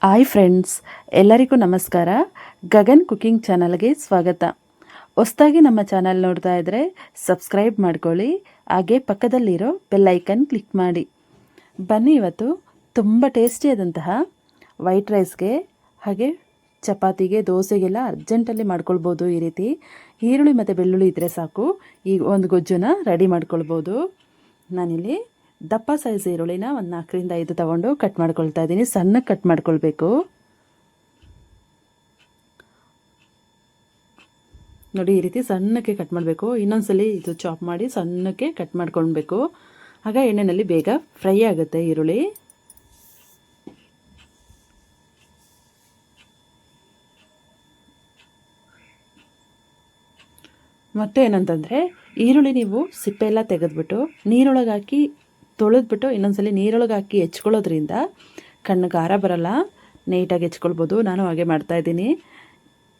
Hi friends, ಎಲ್ಲರಿಗೂ ನಮಸ್ಕಾರ. Gagan cooking ಚಾನಲ್ಗೆ ಸ್ವಾಗತ. ಹೊಸದಾಗಿ ನಮ್ಮ ಚಾನಲ್ ನೋಡ್ತಾ ಇದ್ದರೆ ಸಬ್ಸ್ಕ್ರೈಬ್ ಮಾಡ್ಕೊಳ್ಳಿ, ಹಾಗೆ ಪಕ್ಕದಲ್ಲಿರೋ ಬೆಲ್ ಐಕನ್ ಕ್ಲಿಕ್ ಮಾಡಿ. ಬನ್ನಿ, ಇವತ್ತು ತುಂಬ ಟೇಸ್ಟಿಯಾದಂತಹ ವೈಟ್ ರೈಸ್ಗೆ ಹಾಗೆ ಚಪಾತಿಗೆ, ದೋಸೆಗೆಲ್ಲ ಅರ್ಜೆಂಟಲ್ಲಿ ಮಾಡ್ಕೊಳ್ಬೋದು. ಈ ರೀತಿ ಈರುಳ್ಳಿ ಮತ್ತು ಬೆಳ್ಳುಳ್ಳಿ ಇದ್ದರೆ ಸಾಕು, ಈಗ ಒಂದು ಗೊಜ್ಜನ್ನ ರೆಡಿ ಮಾಡ್ಕೊಳ್ಬೋದು. ನಾನಿಲ್ಲಿ ದಪ್ಪ ಸೈಜ್ ಈರುಳ್ಳಿನ ಒಂದು 4ರಿಂದ 5 ತೊಗೊಂಡು ಕಟ್ ಮಾಡ್ಕೊಳ್ತಾ ಇದ್ದೀನಿ. ಸಣ್ಣಗೆ ಕಟ್ ಮಾಡ್ಕೊಳ್ಬೇಕು. ನೋಡಿ, ಈ ರೀತಿ ಸಣ್ಣಕ್ಕೆ ಕಟ್ ಮಾಡಬೇಕು. ಇನ್ನೊಂದ್ಸಲಿ ಇದು ಚಾಪ್ ಮಾಡಿ ಸಣ್ಣಕ್ಕೆ ಕಟ್ ಮಾಡ್ಕೊಳ್ಬೇಕು. ಆಗ ಎಣ್ಣೆಯಲ್ಲಿ ಬೇಗ ಫ್ರೈ ಆಗುತ್ತೆ ಈರುಳ್ಳಿ. ಮತ್ತು ಏನಂತಂದರೆ, ಈರುಳ್ಳಿ ನೀವು ಸಿಪ್ಪೆ ಎಲ್ಲ ತೆಗೆದ್ಬಿಟ್ಟು ನೀರೊಳಗೆ ಹಾಕಿ ತೊಳೆದ್ಬಿಟ್ಟು ಇನ್ನೊಂದ್ಸಲಿ ನೀರೊಳಗೆ ಹಾಕಿ ಹೆಚ್ಕೊಳ್ಳೋದ್ರಿಂದ ಕಣ್ಣು ಖಾರ ಬರಲ್ಲ, ನೀಟಾಗಿ ಹೆಚ್ಕೊಳ್ಬೋದು. ನಾನು ಹಾಗೆ ಮಾಡ್ತಾಯಿದ್ದೀನಿ.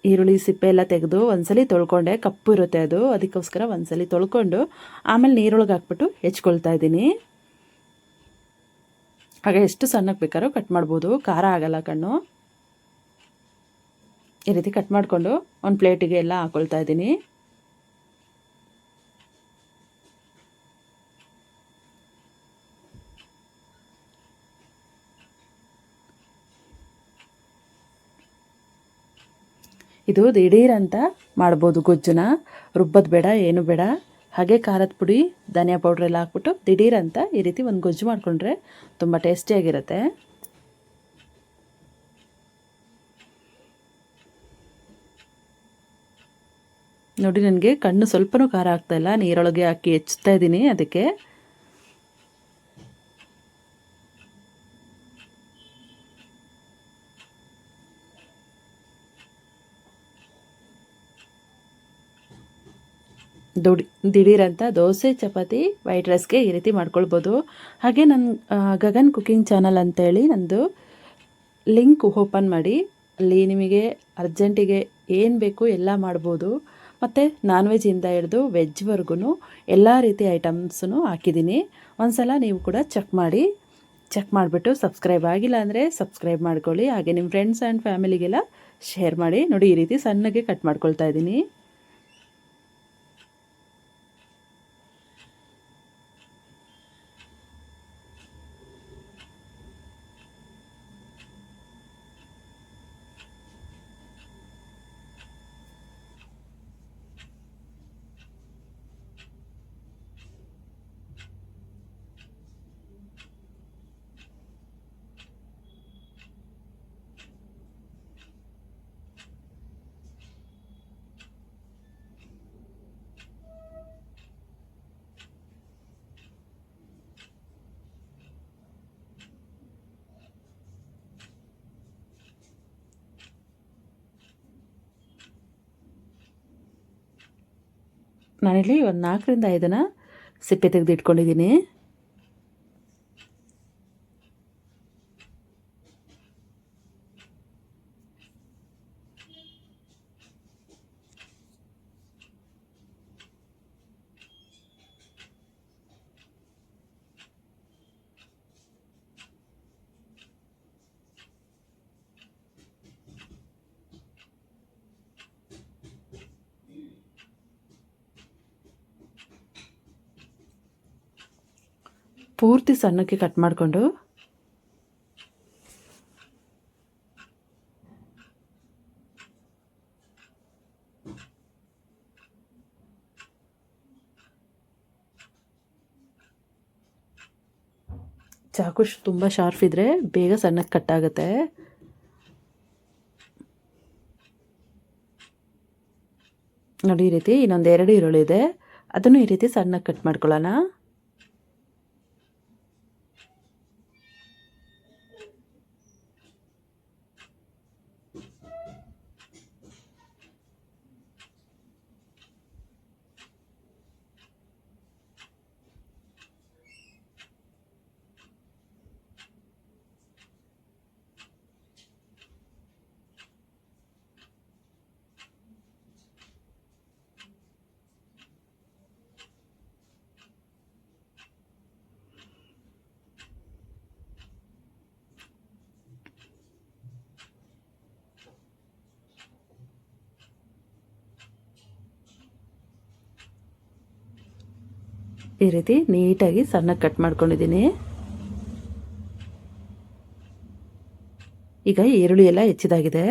ಈರುಳ್ಳಿ ಸಿಪ್ಪೆ ಎಲ್ಲ ತೆಗೆದು ಒಂದ್ಸಲಿ ತೊಳ್ಕೊಂಡೆ, ಕಪ್ಪು ಇರುತ್ತೆ ಅದು, ಅದಕ್ಕೋಸ್ಕರ ಒಂದ್ಸಲಿ ತೊಳ್ಕೊಂಡು ಆಮೇಲೆ ನೀರೊಳಗೆ ಹಾಕ್ಬಿಟ್ಟು ಹೆಚ್ಕೊಳ್ತಾ ಇದ್ದೀನಿ. ಹಾಗೆ ಎಷ್ಟು ಸಣ್ಣಕ್ಕೆ ಬೇಕಾದ್ರೂ ಕಟ್ ಮಾಡ್ಬೋದು, ಖಾರ ಆಗಲ್ಲ ಕಣ್ಣು. ಈ ರೀತಿ ಕಟ್ ಮಾಡಿಕೊಂಡು ಒಂದು ಪ್ಲೇಟಿಗೆ ಎಲ್ಲ ಹಾಕ್ಕೊಳ್ತಾ ಇದ್ದೀನಿ. ಇದು ದಿಢೀರಂತ ಮಾಡ್ಬೋದು ಗೊಜ್ಜುನ, ರುಬ್ಬೋದು ಬೇಡ, ಏನು ಬೇಡ. ಹಾಗೆ ಖಾರದ ಪುಡಿ, ಧನಿಯಾ ಪೌಡ್ರ್ ಎಲ್ಲ ಹಾಕ್ಬಿಟ್ಟು ದಿಢೀರಂತ ಈ ರೀತಿ ಒಂದು ಗೊಜ್ಜು ಮಾಡಿಕೊಂಡ್ರೆ ತುಂಬ ಟೇಸ್ಟಿಯಾಗಿರುತ್ತೆ. ನೋಡಿ, ನನಗೆ ಕಣ್ಣು ಸ್ವಲ್ಪನೂ ಖಾರ ಆಗ್ತಾಯಿಲ್ಲ, ನೀರೊಳಗೆ ಹಾಕಿ ಹೆಚ್ಚುತ್ತಾ ಇದ್ದೀನಿ ಅದಕ್ಕೆ. ದಿಢೀರಂತ ದೋಸೆ, ಚಪಾತಿ, ವೈಟ್ ರೈಸ್ಗೆ ಈ ರೀತಿ ಮಾಡ್ಕೊಳ್ಬೋದು. ಹಾಗೆ ನನ್ನ ಗಗನ್ ಕುಕಿಂಗ್ ಚಾನಲ್ ಅಂತೇಳಿ ನಂದು ಲಿಂಕ್ ಓಪನ್ ಮಾಡಿ, ಅಲ್ಲಿ ನಿಮಗೆ ಅರ್ಜೆಂಟಿಗೆ ಏನು ಬೇಕು ಎಲ್ಲ ಮಾಡ್ಬೋದು. ಮತ್ತು ನಾನ್ ವೆಜ್ಜಿಂದ ಹಿಡಿದು ವೆಜ್ವರೆಗೂ ಎಲ್ಲ ರೀತಿ ಐಟಮ್ಸನ್ನು ಹಾಕಿದ್ದೀನಿ. ಒಂದು ಸಲ ನೀವು ಕೂಡ ಚೆಕ್ ಮಾಡಿಬಿಟ್ಟು ಸಬ್ಸ್ಕ್ರೈಬ್ ಆಗಿಲ್ಲ ಅಂದರೆ ಸಬ್ಸ್ಕ್ರೈಬ್ ಮಾಡ್ಕೊಳ್ಳಿ. ಹಾಗೆ ನಿಮ್ಮ ಫ್ರೆಂಡ್ಸ್ ಆ್ಯಂಡ್ ಫ್ಯಾಮಿಲಿಗೆಲ್ಲ ಶೇರ್ ಮಾಡಿ. ನೋಡಿ, ಈ ರೀತಿ ಸಣ್ಣಗೆ ಕಟ್ ಮಾಡ್ಕೊಳ್ತಾ ಇದ್ದೀನಿ. ನಾನಿಲ್ಲಿ ಒಂದು 4ರಿಂದ 5 ಸಿಪ್ಪೆ ತೆಗೆದು ಇಟ್ಕೊಂಡಿದ್ದೀನಿ. ಪೂರ್ತಿ ಸಣ್ಣಕ್ಕೆ ಕಟ್ ಮಾಡಿಕೊಂಡು ಚಾಕು ತುಂಬ ಶಾರ್ಪ್ ಇದ್ದರೆ ಬೇಗ ಸಣ್ಣಕ್ಕೆ ಕಟ್ ಆಗುತ್ತೆ. ನೋಡಿ, ಈ ರೀತಿ ಇನ್ನೊಂದು 2 ಈರುಳ್ಳಿ ಇದೆ, ಅದನ್ನು ಈ ರೀತಿ ಸಣ್ಣಕ್ಕೆ ಕಟ್ ಮಾಡ್ಕೊಳ್ಳೋಣ. ಈ ರೀತಿ ನೀಟಾಗಿ ಸಣ್ಣಗೆ ಕಟ್ ಮಾಡ್ಕೊಂಡಿದ್ದೀನಿ. ಈಗ ಈರುಳ್ಳಿ ಎಲ್ಲ ಹೆಚ್ಚಿದಾಗಿದೆ.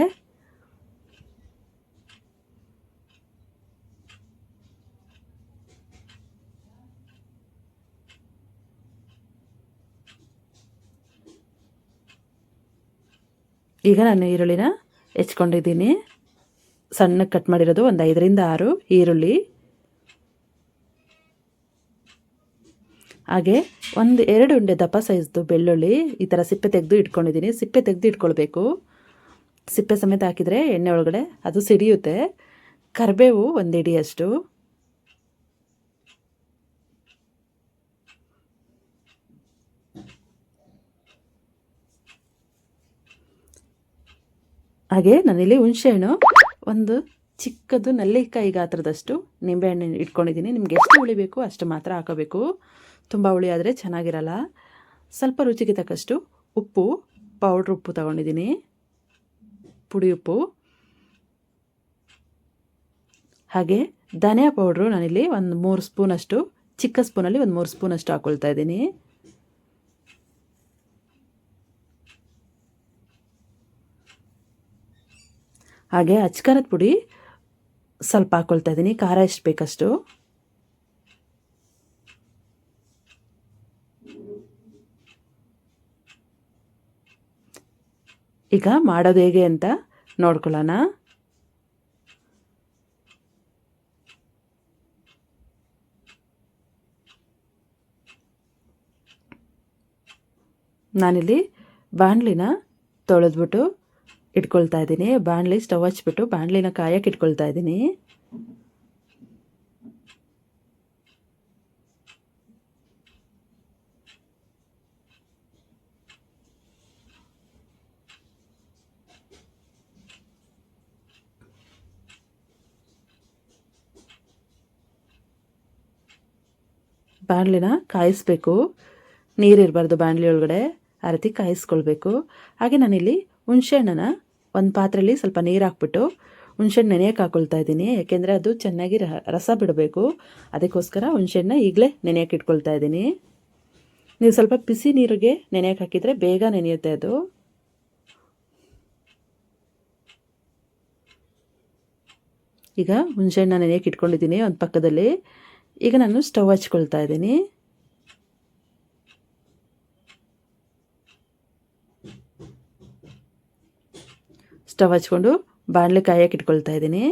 ಈಗ ನಾನು ಈರುಳ್ಳಿನ ಹೆಚ್ಕೊಂಡಿದ್ದೀನಿ. ಸಣ್ಣಗೆ ಕಟ್ ಮಾಡಿರೋದು ಒಂದು 5ರಿಂದ 6 ಈರುಳ್ಳಿ, ಹಾಗೆ 2 ಉಂಡೆ ದಪ್ಪ ಸೈಜ್ದು ಬೆಳ್ಳುಳ್ಳಿ ಈ ಥರ ಸಿಪ್ಪೆ ತೆಗೆದು ಇಟ್ಕೊಂಡಿದ್ದೀನಿ. ಸಿಪ್ಪೆ ತೆಗೆದು ಇಟ್ಕೊಳ್ಬೇಕು. ಸಿಪ್ಪೆ ಸಮೇತ ಹಾಕಿದರೆ ಎಣ್ಣೆ ಒಳಗಡೆ ಅದು ಸಿಡಿಯುತ್ತೆ. ಕರಿಬೇವು 1 ಹಿಡಿಯಷ್ಟು, ಹಾಗೆ ನಾನಿಲ್ಲಿ ಹುಣಸೆಹಣ್ಣು ಒಂದು ಚಿಕ್ಕದು ನೆಲ್ಲಿಕಾಯಿ ಗಾತ್ರದಷ್ಟು ನಿಂಬೆಹಣ್ಣು ಇಟ್ಕೊಂಡಿದ್ದೀನಿ. ನಿಮ್ಗೆ ಎಷ್ಟು ಹುಳಿ ಬೇಕು ಅಷ್ಟು ಮಾತ್ರ ಹಾಕೋಬೇಕು. ತುಂಬ ಹುಳಿ ಆದರೆ ಚೆನ್ನಾಗಿರಲ್ಲ. ಸ್ವಲ್ಪ ರುಚಿಗೆ ತಕ್ಕಷ್ಟು ಉಪ್ಪು, ಪೌಡ್ರ್ ಉಪ್ಪು ತಗೊಂಡಿದ್ದೀನಿ, ಪುಡಿ ಉಪ್ಪು. ಹಾಗೆ ಧನಿಯಾ ಪೌಡ್ರು ನಾನಿಲ್ಲಿ ಒಂದು 3 ಸ್ಪೂನಷ್ಟು, ಚಿಕ್ಕ ಸ್ಪೂನಲ್ಲಿ ಒಂದು 3 ಸ್ಪೂನಷ್ಟು ಹಾಕ್ಕೊಳ್ತಾ ಇದ್ದೀನಿ. ಹಾಗೆ ಅಚ್ಕಾರದ ಪುಡಿ ಸ್ವಲ್ಪ ಹಾಕ್ಕೊಳ್ತಾ ಇದ್ದೀನಿ, ಖಾರ ಎಷ್ಟು ಬೇಕಷ್ಟು. ಈಗ ಮಾಡೋದು ಹೇಗೆ ಅಂತ ನೋಡ್ಕೊಳ್ಳೋಣ. ನಾನಿಲ್ಲಿ ಬಾಣಲಿನ ತೊಳೆದ್ಬಿಟ್ಟು ಇಟ್ಕೊಳ್ತಾ ಇದ್ದೀನಿ. ಬಾಣಲಿ ಸ್ಟವ್ ಹಚ್ಬಿಟ್ಟು ಬಾಣಲಿನ ಕಾಯಕ್ಕೆ ಇಟ್ಕೊಳ್ತಾ ಇದ್ದೀನಿ. ಬಾಣಲಿನ ಕಾಯಿಸ್ಬೇಕು, ನೀರಿರಬಾರ್ದು ಬಾಣಲಿ ಒಳಗಡೆ, ಆ ರೀತಿ ಕಾಯಿಸ್ಕೊಳ್ಬೇಕು. ಹಾಗೆ ನಾನಿಲ್ಲಿ ಹುಣಸೆಹಣ್ಣನ್ನು ಒಂದು ಪಾತ್ರೆಯಲ್ಲಿ ಸ್ವಲ್ಪ ನೀರು ಹಾಕ್ಬಿಟ್ಟು ಹುಣಸೆಹಣ್ಣು ನೆನೆಯಕ್ಕೆ ಹಾಕ್ಕೊಳ್ತಾ ಇದ್ದೀನಿ. ಯಾಕೆಂದರೆ ಅದು ಚೆನ್ನಾಗಿ ರಸ ಬಿಡಬೇಕು. ಅದಕ್ಕೋಸ್ಕರ ಹುಣಸೆಹಣ್ಣು ಈಗಲೇ ನೆನೆಯಕ್ಕೆ ಇಟ್ಕೊಳ್ತಾ ಇದ್ದೀನಿ. ನೀವು ಸ್ವಲ್ಪ ಬಿಸಿ ನೀರಿಗೆ ನೆನೆಯಕ್ಕೆ ಹಾಕಿದರೆ ಬೇಗ ನೆನೆಯುತ್ತೆ ಅದು. ಈಗ ಹುಣಸೆಹಣ್ಣು ನೆನೆಯಕ್ಕೆ ಇಟ್ಕೊಂಡಿದ್ದೀನಿ ಒಂದು ಪಕ್ಕದಲ್ಲಿ. ಈಗ ನಾನು ಸ್ಟವ್ ಹಚ್ಕೊಳ್ತಾ ಇದ್ದೀನಿ. ಸ್ಟವ್ ಹಚ್ಕೊಂಡು ಬಾಣಲೆ ಕಾಯಕ್ಕೆ ಇಟ್ಕೊಳ್ತಾ ಇದ್ದೀನಿ.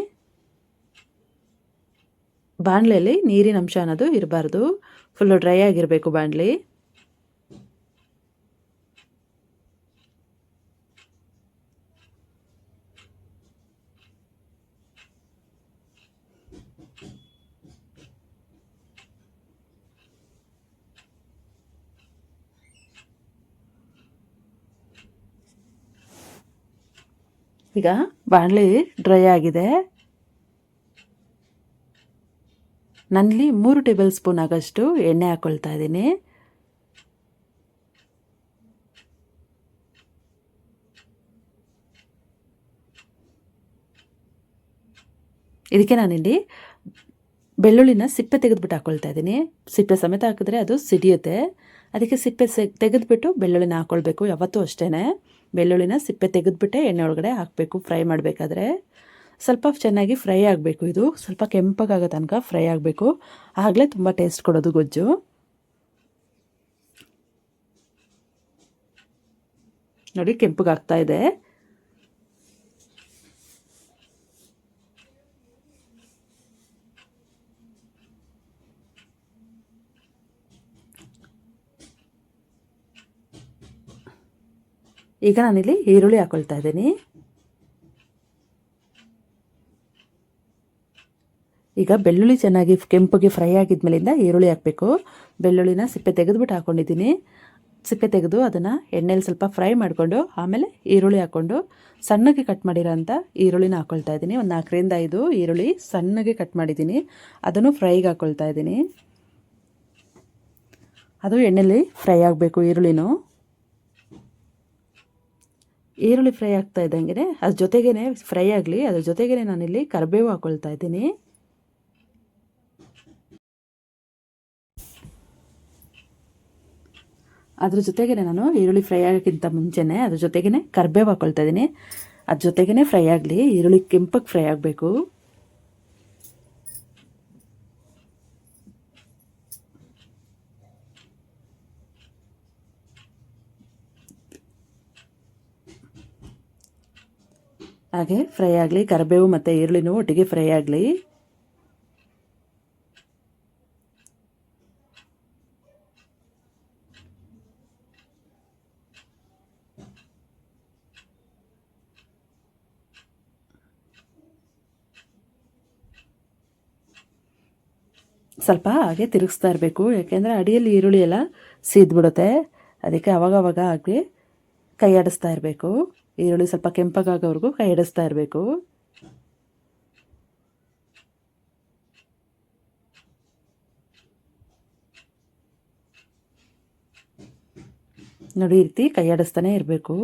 ಬಾಣಲೆಯಲ್ಲಿ ನೀರಿನ ಅಂಶ ಅನ್ನೋದು ಇರಬಾರ್ದು, ಫುಲ್ಲು ಡ್ರೈ ಆಗಿರಬೇಕು ಬಾಣಲಿ. ಈಗ ಬಾಣಲಿ ಡ್ರೈ ಆಗಿದೆ. ನಾನಿಲ್ಲಿ 3 ಟೇಬಲ್ ಸ್ಪೂನ್ ಆಗಷ್ಟು ಎಣ್ಣೆ ಹಾಕ್ಕೊಳ್ತಾ ಇದ್ದೀನಿ. ಇದಕ್ಕೆ ನಾನಿಲ್ಲಿ ಬೆಳ್ಳುಳ್ಳಿನ ಸಿಪ್ಪೆ ತೆಗೆದುಬಿಟ್ಟು ಹಾಕ್ಕೊಳ್ತಾ ಇದ್ದೀನಿ. ಸಿಪ್ಪೆ ಸಮೇತ ಹಾಕಿದ್ರೆ ಅದು ಸಿಡಿಯುತ್ತೆ. ಅದಕ್ಕೆ ಸಿಪ್ಪೆ ತೆಗೆದುಬಿಟ್ಟು ಬೆಳ್ಳುಳ್ಳಿನ ಹಾಕ್ಕೊಳ್ಬೇಕು. ಯಾವತ್ತೂ ಅಷ್ಟೇ, ಬೆಳ್ಳುಳ್ಳಿನ ಸಿಪ್ಪೆ ತೆಗೆದುಬಿಟ್ಟೆ ಎಣ್ಣೆ ಒಳಗಡೆ ಹಾಕಬೇಕು ಫ್ರೈ ಮಾಡಬೇಕಾದ್ರೆ. ಸ್ವಲ್ಪ ಚೆನ್ನಾಗಿ ಫ್ರೈ ಆಗಬೇಕು. ಇದು ಸ್ವಲ್ಪ ಕೆಂಪಗಾಗೋ ತನಕ ಫ್ರೈ ಆಗಬೇಕು, ಆಗಲೇ ತುಂಬ ಟೇಸ್ಟ್ ಕೊಡೋದು ಗೊಜ್ಜು. ನೋಡಿ ಕೆಂಪಗಾಗ್ತಾ ಇದೆ. ಈಗ ನಾನಿಲ್ಲಿ ಈರುಳ್ಳಿ ಹಾಕ್ಕೊಳ್ತಾ ಇದ್ದೀನಿ. ಈಗ ಬೆಳ್ಳುಳ್ಳಿ ಚೆನ್ನಾಗಿ ಕೆಂಪಗೆ ಫ್ರೈ ಆಗಿದ್ಮೇಲಿಂದ ಈರುಳ್ಳಿ ಹಾಕಬೇಕು. ಬೆಳ್ಳುಳ್ಳಿನ ಸಿಪ್ಪೆ ತೆಗೆದುಬಿಟ್ಟು ಹಾಕ್ಕೊಂಡಿದ್ದೀನಿ. ಸಿಪ್ಪೆ ತೆಗೆದು ಅದನ್ನು ಎಣ್ಣೆಲಿ ಸ್ವಲ್ಪ ಫ್ರೈ ಮಾಡಿಕೊಂಡು ಆಮೇಲೆ ಈರುಳ್ಳಿ ಹಾಕ್ಕೊಂಡು ಸಣ್ಣಗೆ ಕಟ್ ಮಾಡಿರೋಂಥ ಈರುಳ್ಳಿನ ಹಾಕ್ಕೊಳ್ತಾ ಇದ್ದೀನಿ. ಒಂದು 4ರಿಂದ 5 ಈರುಳ್ಳಿ ಸಣ್ಣಗೆ ಕಟ್ ಮಾಡಿದ್ದೀನಿ, ಅದನ್ನು ಫ್ರೈಗೆ ಹಾಕ್ಕೊಳ್ತಾ ಇದ್ದೀನಿ. ಅದು ಎಣ್ಣೆಲಿ ಫ್ರೈ ಆಗಬೇಕು. ಈರುಳ್ಳಿ ಫ್ರೈ ಆಗ್ತಾ ಇದ್ದಂಗೆ ಅದ್ರ ಜೊತೆಗೇ ಫ್ರೈ ಆಗಲಿ, ಅದ್ರ ಜೊತೆಗೇ ನಾನಿಲ್ಲಿ ಕರಿಬೇವು ಹಾಕ್ಕೊಳ್ತಾ ಇದ್ದೀನಿ. ಅದ್ರ ಜೊತೆಗೆ ನಾನು ಈರುಳ್ಳಿ ಫ್ರೈ ಆಗೋಕ್ಕಿಂತ ಮುಂಚೆನೇ ಅದ್ರ ಜೊತೆಗೇ ಕರಿಬೇವು ಹಾಕ್ಕೊಳ್ತಾ ಇದ್ದೀನಿ. ಅದ್ರ ಜೊತೆಗೇ ಫ್ರೈ ಆಗಲಿ, ಈರುಳ್ಳಿ ಕೆಂಪಗೆ ಫ್ರೈ ಆಗಬೇಕು. ಹಾಗೆ ಫ್ರೈ ಆಗಲಿ, ಕರಿಬೇವು ಮತ್ತು ಈರುಳ್ಳಿನೂ ಒಟ್ಟಿಗೆ ಫ್ರೈ ಆಗಲಿ. ಸ್ವಲ್ಪ ಹಾಗೆ ತಿರುಗಿಸ್ತಾ ಇರಬೇಕು, ಯಾಕೆಂದರೆ ಅಡಿಯಲ್ಲಿ ಈರುಳ್ಳಿ ಎಲ್ಲ ಸೀದ್ಬಿಡುತ್ತೆ. ಅದಕ್ಕೆ ಅವಾಗವಾಗ ಹಾಗೆ ಕೈ ಆಡಿಸ್ತಾ ಇರಬೇಕು. ಈರುಳ್ಳಿ ಸ್ವಲ್ಪ ಕೆಂಪಗಾಗೋವರೆಗೂ ಕೈ ಆಡಿಸ್ತಾ ಇರಬೇಕು. ನೋಡಿ, ಈ ರೀತಿ ಕೈ ಆಡಿಸ್ತಾನೆ ಇರಬೇಕು.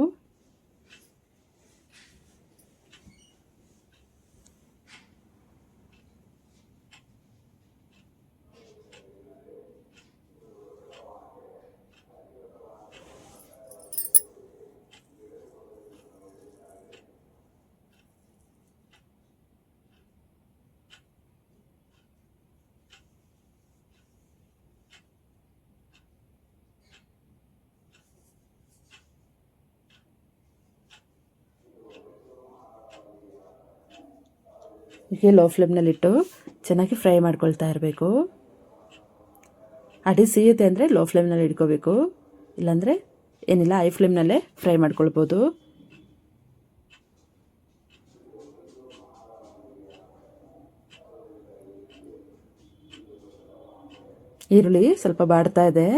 ಹೀಗೆ ಲೋ ಫ್ಲೇಮ್ನಲ್ಲಿಟ್ಟು ಚೆನ್ನಾಗಿ ಫ್ರೈ ಮಾಡ್ಕೊಳ್ತಾ ಇರಬೇಕು. ಅಡಿ ಸಿಗುತ್ತೆ ಅಂದರೆ ಲೋ ಫ್ಲೇಮ್ನಲ್ಲಿ ಇಟ್ಕೋಬೇಕು, ಇಲ್ಲಾಂದರೆ ಏನಿಲ್ಲ ಹೈ ಫ್ಲೇಮ್ನಲ್ಲೇ ಫ್ರೈ ಮಾಡ್ಕೊಳ್ಬೋದು. ಈರುಳ್ಳಿ ಸ್ವಲ್ಪ ಬಾಡ್ತಾ ಇದೆ.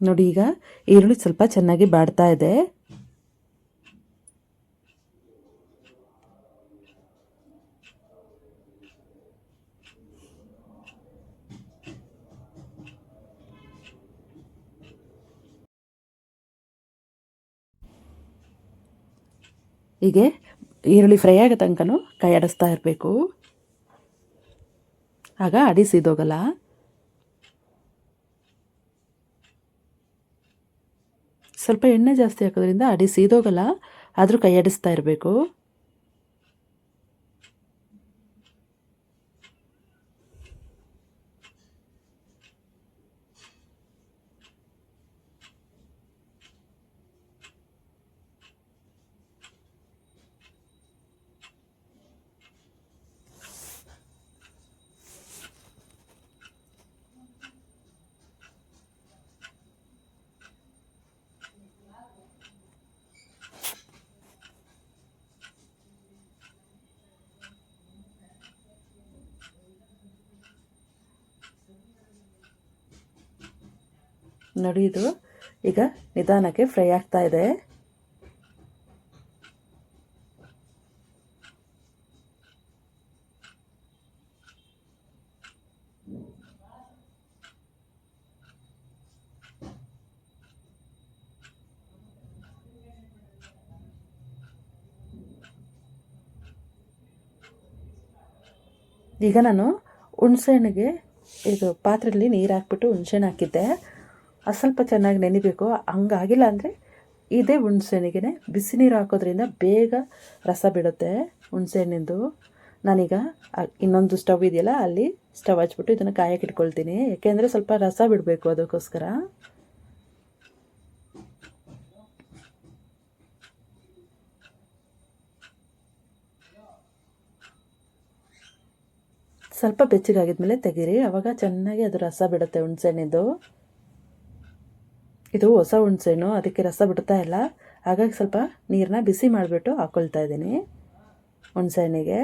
ನೋಡಿ, ಈಗ ಈರುಳ್ಳಿ ಸ್ವಲ್ಪ ಚೆನ್ನಾಗಿ ಬಾಡ್ತಾ ಇದೆ. ಹೀಗೆ ಈರುಳ್ಳಿ ಫ್ರೈ ಆಗೋ ತನಕನೂ ಕೈ ಆಡಿಸ್ತಾ ಇರಬೇಕು, ಆಗ ಅಡಿ ಸೀದೋಗಲ್ಲ. ಸ್ವಲ್ಪ ಎಣ್ಣೆ ಜಾಸ್ತಿ ಹಾಕೋದ್ರಿಂದ ಅಡಿ ಸೀದೋಗಲ್ಲ, ಆದರೂ ಕೈ ಆಡಿಸ್ತಾ ಇರಬೇಕು. ನೋಡಿ, ಇದು ಈಗ ನಿಧಾನಕ್ಕೆ ಫ್ರೈ ಆಗ್ತಾ ಇದೆ. ಈಗ ನಾನು ಹುಣಸೆಹಣ್ಣಿಗೆ ಇದು ಪಾತ್ರೆಯಲ್ಲಿ ನೀರು ಹಾಕ್ಬಿಟ್ಟು ಹುಣಸೆಹಣ್ಣು ಹಾಕಿದ್ದೆ. ಅದು ಸ್ವಲ್ಪ ಚೆನ್ನಾಗಿ ನೆನಿಬೇಕು. ಹಂಗಾಗಿಲ್ಲ ಅಂದರೆ ಇದೇ ಹುಣಸೆಹಣ್ಣಿಗೆ ಬಿಸಿ ನೀರು ಹಾಕೋದ್ರಿಂದ ಬೇಗ ರಸ ಬಿಡುತ್ತೆ ಹುಣಸೆಹಣ್ಣಿಂದು. ನಾನೀಗ ಇನ್ನೊಂದು ಸ್ಟವ್ ಇದೆಯಲ್ಲ, ಅಲ್ಲಿ ಸ್ಟವ್ ಹಚ್ಬಿಟ್ಟು ಇದನ್ನು ಕಾಯಕ್ಕೆ ಇಟ್ಕೊಳ್ತೀನಿ, ಯಾಕೆಂದರೆ ಸ್ವಲ್ಪ ರಸ ಬಿಡಬೇಕು, ಅದಕ್ಕೋಸ್ಕರ. ಸ್ವಲ್ಪ ಬೆಚ್ಚಗಾಗಿದ್ಮೇಲೆ ತೆಗೀರಿ, ಆವಾಗ ಚೆನ್ನಾಗಿ ಅದು ರಸ ಬಿಡುತ್ತೆ ಹುಣಸೆಹಣ್ಣಿಂದು. ಇದು ಹೊಸ ಹುಣಸೆಹಣ್ಣು, ಅದಕ್ಕೆ ರಸ ಬಿಡ್ತಾ ಇಲ್ಲ. ಹಾಗಾಗಿ ಸ್ವಲ್ಪ ನೀರನ್ನ ಬಿಸಿ ಮಾಡಿಬಿಟ್ಟು ಹಾಕ್ಕೊಳ್ತಾ ಇದ್ದೀನಿ ಹುಣಸೆಹಣ್ಣಿಗೆ.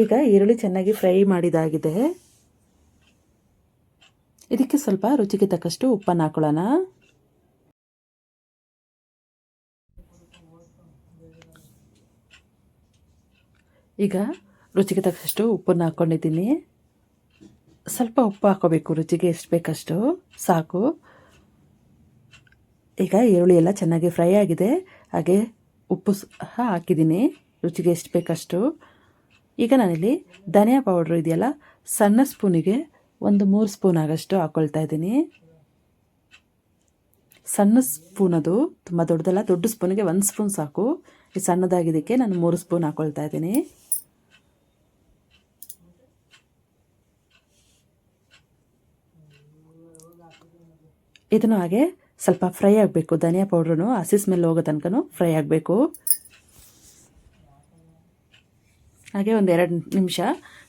ಈಗ ಈರುಳ್ಳಿ ಚೆನ್ನಾಗಿ ಫ್ರೈ ಮಾಡಿದಾಗಿದೆ. ಇದಕ್ಕೆ ಸ್ವಲ್ಪ ರುಚಿಗೆ ತಕ್ಕಷ್ಟು ಉಪ್ಪನ್ನು ಹಾಕೊಳ್ಳೋಣ. ಈಗ ರುಚಿಗೆ ತಕ್ಕಷ್ಟು ಉಪ್ಪನ್ನು ಹಾಕ್ಕೊಂಡಿದ್ದೀನಿ. ಸ್ವಲ್ಪ ಉಪ್ಪು ಹಾಕೋಬೇಕು, ರುಚಿಗೆ ಎಷ್ಟು ಬೇಕಷ್ಟು ಸಾಕು. ಈಗ ಈರುಳ್ಳಿ ಎಲ್ಲ ಚೆನ್ನಾಗಿ ಫ್ರೈ ಆಗಿದೆ, ಹಾಗೆ ಉಪ್ಪು ಸಹ ಹಾಕಿದ್ದೀನಿ ರುಚಿಗೆ ಎಷ್ಟು ಬೇಕಷ್ಟು. ಈಗ ನಾನಿಲ್ಲಿ ಧನಿಯಾ ಪೌಡ್ರು ಇದೆಯಲ್ಲ, ಸಣ್ಣ ಸ್ಪೂನಿಗೆ ಒಂದು 3 ಸ್ಪೂನ್ ಆಗಷ್ಟು ಹಾಕ್ಕೊಳ್ತಾ ಇದ್ದೀನಿ. ಸಣ್ಣ ಸ್ಪೂನ್, ಅದು ತುಂಬ ದೊಡ್ಡದಲ್ಲ, ದೊಡ್ಡ ಸ್ಪೂನಿಗೆ 1 ಸ್ಪೂನ್ ಸಾಕು. ಈ ಸಣ್ಣದಾಗಿದ್ದಕ್ಕೆ ನಾನು 3 ಸ್ಪೂನ್ ಹಾಕ್ಕೊಳ್ತಾ ಇದ್ದೀನಿ. ಇದನ್ನು ಹಾಗೆ ಸ್ವಲ್ಪ ಫ್ರೈ ಆಗಬೇಕು, ಧನಿಯಾ ಪೌಡ್ರೂ ಹಸಿ ಸ್ಮೆಲ್ ಹೋಗೋ ತನಕ ಫ್ರೈ ಆಗಬೇಕು. ಹಾಗೆ ಒಂದು 2 ನಿಮಿಷ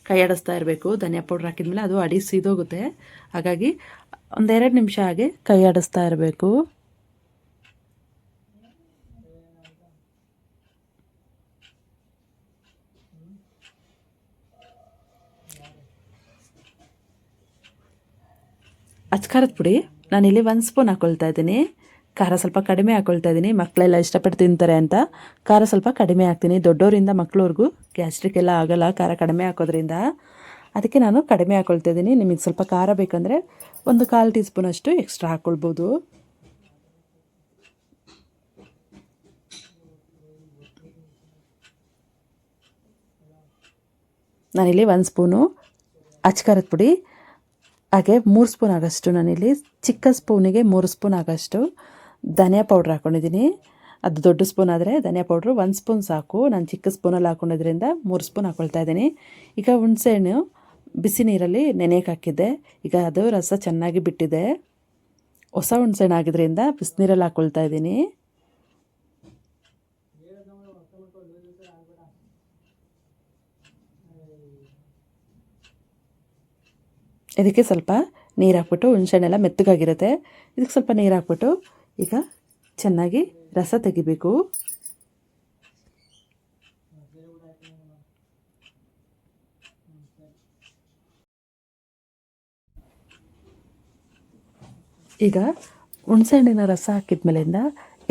ಕೈ ಆಡಿಸ್ತಾ ಇರಬೇಕು. ಧನಿಯಾ ಪೌಡ್ರ್ ಹಾಕಿದ್ಮೇಲೆ ಅದು ಅಡಿ ಸೀದೋಗುತ್ತೆ, ಹಾಗಾಗಿ ಒಂದು 2 ನಿಮಿಷ ಹಾಗೆ ಕೈ ಆಡಿಸ್ತಾ ಇರಬೇಕು. ಅಚ್ಕಾರದ ಪುಡಿ ನಾನಿಲ್ಲಿ 1 ಸ್ಪೂನ್ ಹಾಕ್ಕೊಳ್ತಾ ಇದ್ದೀನಿ. ಖಾರ ಸ್ವಲ್ಪ ಕಡಿಮೆ ಹಾಕ್ಕೊಳ್ತಾ ಇದ್ದೀನಿ, ಮಕ್ಕಳೆಲ್ಲ ಇಷ್ಟಪಟ್ಟು ತಿಂತಾರೆ ಅಂತ ಖಾರ ಸ್ವಲ್ಪ ಕಡಿಮೆ ಹಾಕ್ತೀನಿ. ದೊಡ್ಡವರಿಂದ ಮಕ್ಕಳವ್ರಿಗೂ ಗ್ಯಾಸ್ಟ್ರಿಕ್ ಎಲ್ಲ ಆಗೋಲ್ಲ ಖಾರ ಕಡಿಮೆ ಹಾಕೋದ್ರಿಂದ, ಅದಕ್ಕೆ ನಾನು ಕಡಿಮೆ ಹಾಕ್ಕೊಳ್ತಾ ಇದ್ದೀನಿ. ನಿಮಗೆ ಸ್ವಲ್ಪ ಖಾರ ಬೇಕಂದರೆ ಒಂದು 1/4 ಟೀ ಸ್ಪೂನಷ್ಟು ಎಕ್ಸ್ಟ್ರಾ ಹಾಕ್ಕೊಳ್ಬೋದು. ನಾನಿಲ್ಲಿ 1 ಸ್ಪೂನು ಅಚ್ಕಾರದ ಪುಡಿ, ಹಾಗೆ 3 ಸ್ಪೂನ್ ಆಗೋಷ್ಟು ನಾನಿಲ್ಲಿ ಚಿಕ್ಕ ಸ್ಪೂನಿಗೆ 3 ಸ್ಪೂನ್ ಆಗೋಷ್ಟು ಧನಿಯಾ ಪೌಡ್ರ್ ಹಾಕ್ಕೊಂಡಿದ್ದೀನಿ. ಅದು ದೊಡ್ಡ ಸ್ಪೂನ್ ಆದರೆ ಧನಿಯಾ ಪೌಡ್ರು 1 ಸ್ಪೂನ್ ಸಾಕು. ನಾನು ಚಿಕ್ಕ ಸ್ಪೂನಲ್ಲಿ ಹಾಕ್ಕೊಂಡಿದ್ರಿಂದ 3 ಸ್ಪೂನ್ ಹಾಕ್ಕೊಳ್ತಾ ಇದ್ದೀನಿ. ಈಗ ಹುಣಸೆಹಣ್ಣು ಬಿಸಿ ನೀರಲ್ಲಿ ನೆನೆಯಕ್ಕೆ ಹಾಕಿದ್ದೆ, ಈಗ ಅದು ರಸ ಚೆನ್ನಾಗಿ ಬಿಟ್ಟಿದೆ. ಹೊಸ ಹುಣಸೆಹಣ್ಣು ಆಗಿದ್ದರಿಂದ ಬಿಸಿನೀರಲ್ಲಿ ಹಾಕ್ಕೊಳ್ತಾ ಇದ್ದೀನಿ. ಇದಕ್ಕೆ ಸ್ವಲ್ಪ ನೀರು ಹಾಕ್ಬಿಟ್ಟು, ಹುಣಸೆಹಣ್ಣೆಲ್ಲ ಮೆತ್ತಗಾಗಿರುತ್ತೆ, ಇದಕ್ಕೆ ಸ್ವಲ್ಪ ನೀರು ಹಾಕ್ಬಿಟ್ಟು ಈಗ ಚೆನ್ನಾಗಿ ರಸ ತೆಗಿಬೇಕು. ಈಗ ಹುಣಸೆಹಣ್ಣಿನ ರಸ ಹಾಕಿದ್ಮೇಲಿಂದ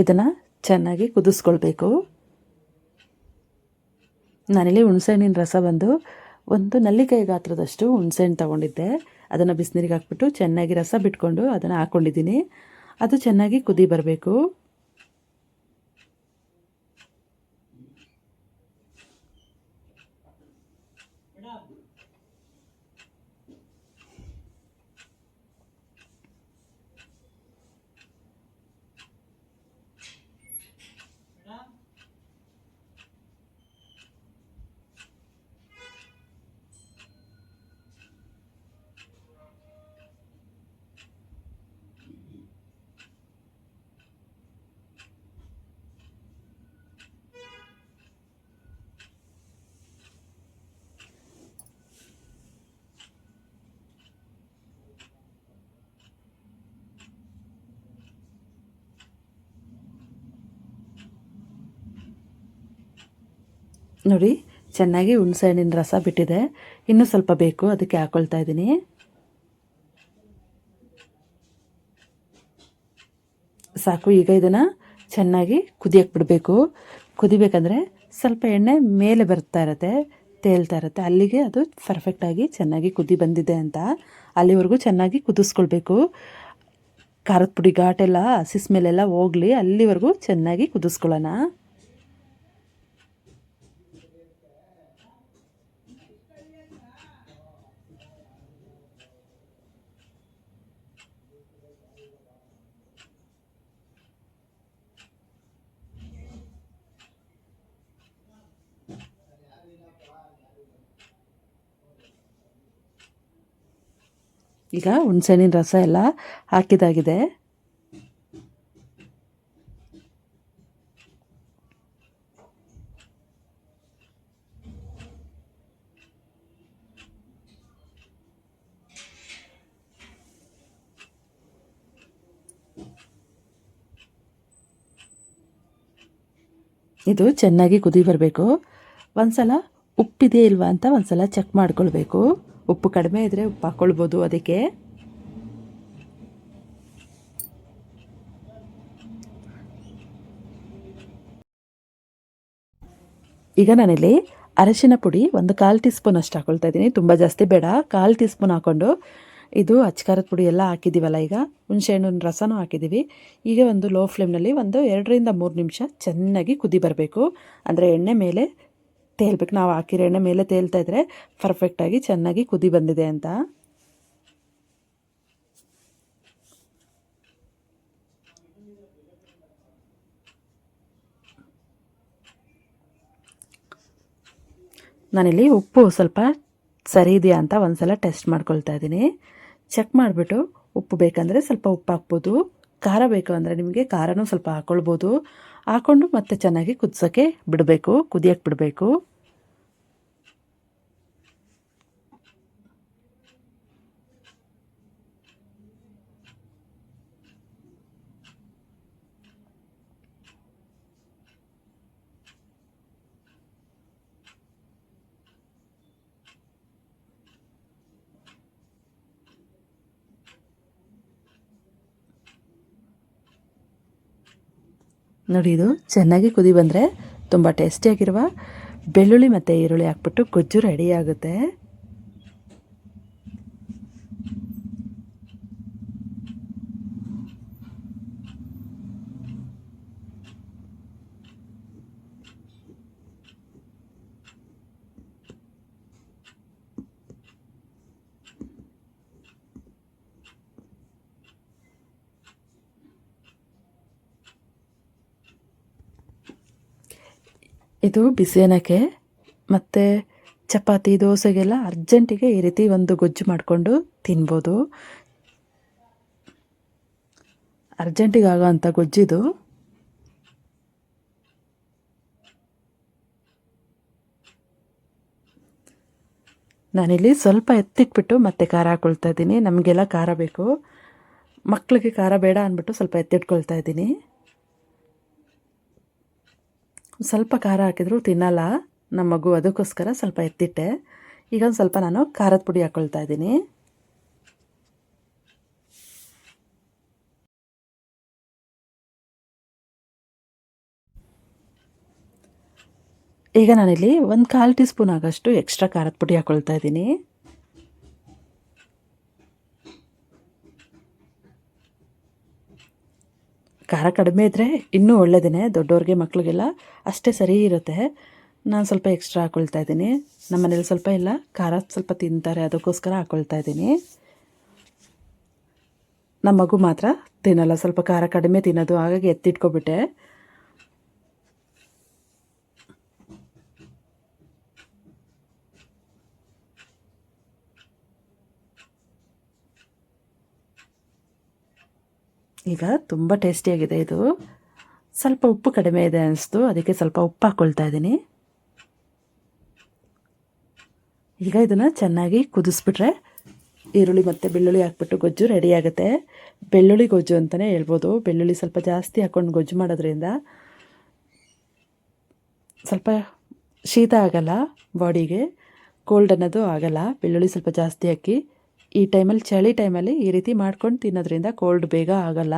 ಇದನ್ನು ಚೆನ್ನಾಗಿ ಕುದಿಸ್ಕೊಳ್ಬೇಕು. ನಾನಿಲ್ಲಿ ಹುಣಸೆಹಣ್ಣಿನ ರಸ ಬಂದು ಒಂದು ನಲ್ಲಿಕಾಯಿ ಗಾತ್ರದಷ್ಟು ಹುಣಸೆಹಣ್ಣು ತೊಗೊಂಡಿದ್ದೆ, ಅದನ್ನು ಬಿಸಿನೀರಿಗೆ ಹಾಕ್ಬಿಟ್ಟು ಚೆನ್ನಾಗಿ ರಸ ಬಿಟ್ಕೊಂಡು ಅದನ್ನು ಹಾಕ್ಕೊಂಡಿದ್ದೀನಿ. ಅದು ಚೆನ್ನಾಗಿ ಕುದಿ ಬರಬೇಕು. ನೋಡಿ ಚೆನ್ನಾಗಿ ಹುಣಸೆಹಣ್ಣಿನ ರಸ ಬಿಟ್ಟಿದೆ, ಇನ್ನೂ ಸ್ವಲ್ಪ ಬೇಕು, ಅದಕ್ಕೆ ಹಾಕ್ಕೊಳ್ತಾ ಇದ್ದೀನಿ. ಸಾಕು. ಈಗ ಇದನ್ನು ಚೆನ್ನಾಗಿ ಕುದಿಯಕ್ಕೆ ಬಿಡಬೇಕು. ಕುದಿಬೇಕಂದ್ರೆ ಸ್ವಲ್ಪ ಎಣ್ಣೆ ಮೇಲೆ ಬರ್ತಾ ಇರುತ್ತೆ, ತೇಲ್ತಾ ಇರುತ್ತೆ, ಅಲ್ಲಿಗೆ ಅದು ಪರ್ಫೆಕ್ಟಾಗಿ ಚೆನ್ನಾಗಿ ಕುದಿ ಬಂದಿದೆ ಅಂತ ಅಲ್ಲಿವರೆಗೂ ಚೆನ್ನಾಗಿ ಕುದಿಸ್ಕೊಳ್ಬೇಕು. ಖಾರದ ಪುಡಿ ಘಾಟೆಲ್ಲ ಹಸಿ ಸ್ಮೆಲ್ಲೆಲ್ಲ ಹೋಗಲಿ, ಅಲ್ಲಿವರೆಗೂ ಚೆನ್ನಾಗಿ ಕುದಿಸ್ಕೊಳ್ಳೋಣ. ಈಗ ಹುಣಸೆಹಣ್ಣಿನ ರಸ ಎಲ್ಲ ಹಾಕಿದಾಗಿದೆ. ಇದು ಚೆನ್ನಾಗಿ ಕುದಿ ಬರಬೇಕು. ಒಂದ್ಸಲ ಉಪ್ಪಿದೆ ಇಲ್ವಾ ಅಂತ ಒಂದ್ಸಲ ಚೆಕ್ ಮಾಡ್ಕೊಳ್ಬೇಕು. ಉಪ್ಪು ಕಡಿಮೆ ಇದ್ದರೆ ಉಪ್ಪು ಹಾಕ್ಕೊಳ್ಬೋದು. ಅದಕ್ಕೆ ಈಗ ನಾನಿಲ್ಲಿ ಅರಶಿನ ಪುಡಿ ಒಂದು 1/4 ಟೀ ಸ್ಪೂನ್ ಅಷ್ಟು ಹಾಕ್ಕೊಳ್ತಾ ಇದ್ದೀನಿ, ತುಂಬ ಜಾಸ್ತಿ ಬೇಡ. 1/4 ಟೀ ಸ್ಪೂನ್ ಹಾಕ್ಕೊಂಡು ಇದು ಅಚ್ಕಾರದ ಪುಡಿ ಎಲ್ಲ ಹಾಕಿದ್ದೀವಲ್ಲ, ಈಗ ಹುಣಸೆಹಣ್ಣಿನ ರಸನೂ ಹಾಕಿದ್ದೀವಿ. ಈಗ ಒಂದು ಲೋ ಫ್ಲೇಮ್ನಲ್ಲಿ ಒಂದು 2ರಿಂದ 3 ನಿಮಿಷ ಚೆನ್ನಾಗಿ ಕುದಿ ಬರಬೇಕು. ಅಂದರೆ ಎಣ್ಣೆ ಮೇಲೆ ತೇಲ್ಬೇಕು. ನಾವು ಹಾಕಿರೋ ಎಣ್ಣೆ ಮೇಲೆ ತೇಲ್ತಾ ಇದ್ದರೆ ಪರ್ಫೆಕ್ಟಾಗಿ ಚೆನ್ನಾಗಿ ಕುದಿ ಬಂದಿದೆ ಅಂತ. ನಾನಿಲ್ಲಿ ಉಪ್ಪು ಸ್ವಲ್ಪ ಸರಿ ಇದೆಯಾ ಅಂತ ಒಂದು ಸಲ ಟೆಸ್ಟ್ ಮಾಡ್ಕೊಳ್ತಾ ಇದ್ದೀನಿ. ಚೆಕ್ ಮಾಡಿಬಿಟ್ಟು ಉಪ್ಪು ಬೇಕಂದರೆ ಸ್ವಲ್ಪ ಉಪ್ಪು ಹಾಕ್ಬೋದು, ಖಾರ ಬೇಕು ಅಂದರೆ ನಿಮಗೆ ಖಾರನೂ ಸ್ವಲ್ಪ ಹಾಕ್ಕೊಳ್ಬೋದು. ಹಾಕ್ಕೊಂಡು ಮತ್ತೆ ಚೆನ್ನಾಗಿ ಕುದಿಸೋಕ್ಕೆ ಬಿಡಬೇಕು, ಕುದಿಯೋಕ್ಕೆ ಬಿಡಬೇಕು. ನೋಡಿ, ಇದು ಚೆನ್ನಾಗಿ ಕುದಿ ಬಂದರೆ ತುಂಬ ಟೇಸ್ಟಿಯಾಗಿರುವ ಬೆಳ್ಳುಳ್ಳಿ ಮತ್ತು ಈರುಳ್ಳಿ ಹಾಕ್ಬಿಟ್ಟು ಗೊಜ್ಜು ರೆಡಿ ಆಗುತ್ತೆ. ಇದು ಬಿಸಿ ಅನ್ನಕ್ಕೆ ಮತ್ತು ಚಪಾತಿ ದೋಸೆಗೆಲ್ಲ ಅರ್ಜೆಂಟಿಗೆ ಈ ರೀತಿ ಒಂದು ಗೊಜ್ಜು ಮಾಡಿಕೊಂಡು ತಿನ್ಬೋದು. ಅರ್ಜೆಂಟಿಗೆ ಆಗೋ ಅಂಥ ಗೊಜ್ಜಿದು. ನಾನಿಲ್ಲಿ ಸ್ವಲ್ಪ ಎತ್ತಿಟ್ಬಿಟ್ಟು ಮತ್ತೆ ಖಾರ ಹಾಕ್ಕೊಳ್ತಾ ಇದ್ದೀನಿ. ನಮಗೆಲ್ಲ ಖಾರ ಬೇಕು, ಮಕ್ಕಳಿಗೆ ಖಾರ ಬೇಡ ಅಂದ್ಬಿಟ್ಟು ಸ್ವಲ್ಪ ಎತ್ತಿಟ್ಕೊಳ್ತಾ ಇದ್ದೀನಿ. ಸ್ವಲ್ಪ ಖಾರ ಹಾಕಿದರೂ ತಿನ್ನಲ್ಲ ನಮ್ಮ ಮಗು, ಅದಕ್ಕೋಸ್ಕರ ಸ್ವಲ್ಪ ಎತ್ತಿಟ್ಟೆ. ಈಗ ಒಂದು ಸ್ವಲ್ಪ ನಾನು ಖಾರದ ಪುಡಿ ಹಾಕ್ಕೊಳ್ತಾ ಇದ್ದೀನಿ. ಈಗ ನಾನಿಲ್ಲಿ ಒಂದು 1/4 ಟೀ ಸ್ಪೂನ್ ಆಗೋಷ್ಟು ಎಕ್ಸ್ಟ್ರಾ ಖಾರದ ಪುಡಿ ಹಾಕ್ಕೊಳ್ತಾ ಇದ್ದೀನಿ. ಖಾರ ಕಡಿಮೆ ಇದ್ದರೆ ಇನ್ನೂ ಒಳ್ಳೆಯದೇ, ದೊಡ್ಡವ್ರಿಗೆ ಮಕ್ಕಳಿಗೆಲ್ಲ ಅಷ್ಟೇ ಸರಿ ಇರುತ್ತೆ. ನಾನು ಸ್ವಲ್ಪ ಎಕ್ಸ್ಟ್ರಾ ಹಾಕ್ಕೊಳ್ತಾ ಇದ್ದೀನಿ. ನಮ್ಮ ಮನೇಲಿ ಸ್ವಲ್ಪ ಎಲ್ಲ ಖಾರ ಸ್ವಲ್ಪ ತಿಂತಾರೆ, ಅದಕ್ಕೋಸ್ಕರ ಹಾಕ್ಕೊಳ್ತಾ ಇದ್ದೀನಿ. ನಮ್ಮ ಮಗು ಮಾತ್ರ ತಿನ್ನಲ್ಲ, ಸ್ವಲ್ಪ ಖಾರ ಕಡಿಮೆ ತಿನ್ನೋದು, ಹಾಗಾಗಿ ಎತ್ತಿಟ್ಕೊಬಿಟ್ಟೆ. ಈಗ ತುಂಬ ಟೇಸ್ಟಿಯಾಗಿದೆ ಇದು. ಸ್ವಲ್ಪ ಉಪ್ಪು ಕಡಿಮೆ ಇದೆ ಅನಿಸ್ತು, ಅದಕ್ಕೆ ಸ್ವಲ್ಪ ಉಪ್ಪು ಹಾಕ್ಕೊಳ್ತಾ ಇದ್ದೀನಿ. ಈಗ ಇದನ್ನು ಚೆನ್ನಾಗಿ ಕುದಿಸ್ಬಿಟ್ರೆ ಈರುಳ್ಳಿ ಮತ್ತು ಬೆಳ್ಳುಳ್ಳಿ ಹಾಕ್ಬಿಟ್ಟು ಗೊಜ್ಜು ರೆಡಿ ಆಗುತ್ತೆ. ಬೆಳ್ಳುಳ್ಳಿ ಗೊಜ್ಜು ಅಂತಲೇ ಹೇಳ್ಬೋದು. ಬೆಳ್ಳುಳ್ಳಿ ಸ್ವಲ್ಪ ಜಾಸ್ತಿ ಹಾಕ್ಕೊಂಡು ಗೊಜ್ಜು ಮಾಡೋದ್ರಿಂದ ಸ್ವಲ್ಪ ಶೀತ ಆಗಲ್ಲ, ಬಾಡಿಗೆ ಕೋಲ್ಡ್ ಅನ್ನೋದು ಆಗಲ್ಲ. ಬೆಳ್ಳುಳ್ಳಿ ಸ್ವಲ್ಪ ಜಾಸ್ತಿ ಹಾಕಿ ಈ ಟೈಮಲ್ಲಿ, ಚಳಿ ಟೈಮಲ್ಲಿ ಈ ರೀತಿ ಮಾಡ್ಕೊಂಡು ತಿನ್ನೋದ್ರಿಂದ ಕೋಲ್ಡ್ ಬೇಗ ಆಗಲ್ಲ.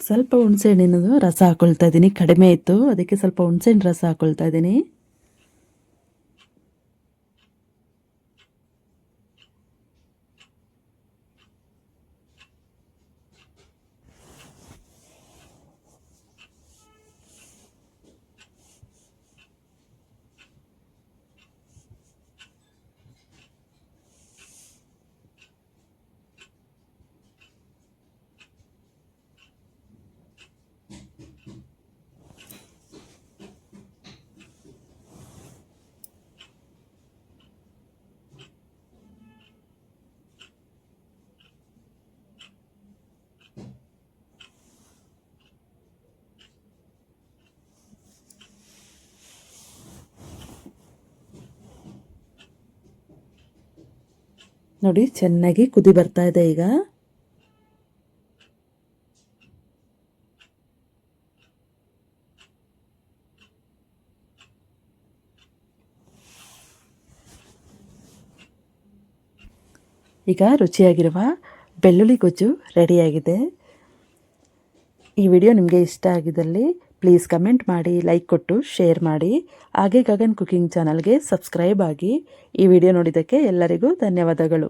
ಸ್ವಲ್ಪ ಹುಣಸೆಹಣ್ಣಿನದು ರಸ ಹಾಕ್ಕೊಳ್ತಾ ಇದ್ದೀನಿ, ಕಡಿಮೆ ಇತ್ತು ಅದಕ್ಕೆ ಸ್ವಲ್ಪ ಹುಣಸೆಹಣ್ಣು ರಸ ಹಾಕ್ಕೊಳ್ತಾ ಇದ್ದೀನಿ. ನೋಡಿ, ಚೆನ್ನಾಗಿ ಕುದಿ ಬರ್ತಾ ಇದೆ ಈಗ. ಈಗ ರುಚಿಯಾಗಿರುವ ಬೆಳ್ಳುಳ್ಳಿ ಗೊಜ್ಜು ರೆಡಿಯಾಗಿದೆ. ಈ ವಿಡಿಯೋ ನಿಮಗೆ ಇಷ್ಟ ಆಗಿದ್ದಲ್ಲಿ ಪ್ಲೀಸ್ ಕಮೆಂಟ್ ಮಾಡಿ, ಲೈಕ್ ಕೊಟ್ಟು ಶೇರ್ ಮಾಡಿ. ಹಾಗೆ ಗಗನ್ ಕುಕಿಂಗ್ ಚಾನಲ್ಗೆ ಸಬ್ಸ್ಕ್ರೈಬ್ ಆಗಿ. ಈ ವಿಡಿಯೋ ನೋಡಿದ್ದಕ್ಕೆ ಎಲ್ಲರಿಗೂ ಧನ್ಯವಾದಗಳು.